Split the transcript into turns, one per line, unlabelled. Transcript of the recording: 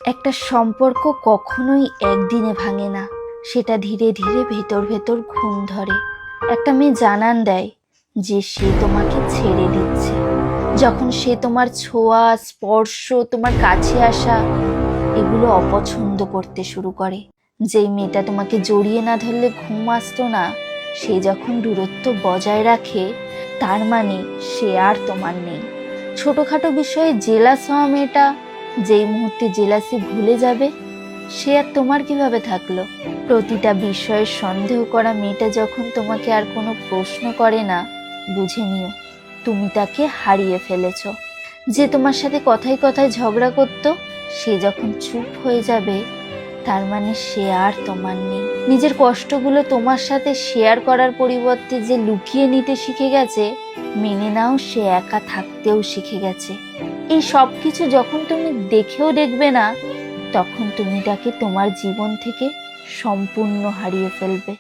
একটা সম্পর্ক কখনোই একদিনে ভাঙে না, সেটা ধীরে ধীরে ভেতর ভেতর ঘুম ধরে। একটা মেয়ে জানান দেয় যে সে তোমাকে ছেড়ে দিচ্ছে, যখন সে তোমার ছোঁয়া, স্পর্শ, তোমার কাছে আসা এগুলো অপছন্দ করতে শুরু করে। যেই মেয়েটা তোমাকে জড়িয়ে না ধরলে ঘুম আসতো না, সে যখন দূরত্ব বজায় রাখে, তার মানে সে আর তোমার নেই। ছোটখাটো বিষয়ে জেলাস হওয়া মেয়েটা যেই মুহূর্তে জেলাসি ভুলে যাবে, সে আর তোমার কিভাবে থাকলো? প্রতিটা বিষয়ে সন্দেহ করা মেয়েটা যখন তোমাকে আর কোনো প্রশ্ন করে না, বুঝে নিও তুমি তাকে হারিয়ে ফেলেছ। যে তোমার সাথে কথায় কথায় ঝগড়া করতো, সে যখন চুপ হয়ে যাবে, তার মানে সে আর তোমার নেই। নিজের কষ্টগুলো তোমার সাথে শেয়ার করার পরিবর্তে যে লুকিয়ে নিতে শিখে গেছে, মেনে নাও সে একা থাকতেও শিখে গেছে। এই সব কিছু যখন তুমি দেখেও দেখবে না, তখন তুমি তাকে তোমার জীবন থেকে সম্পূর্ণ হারিয়ে ফেলবে।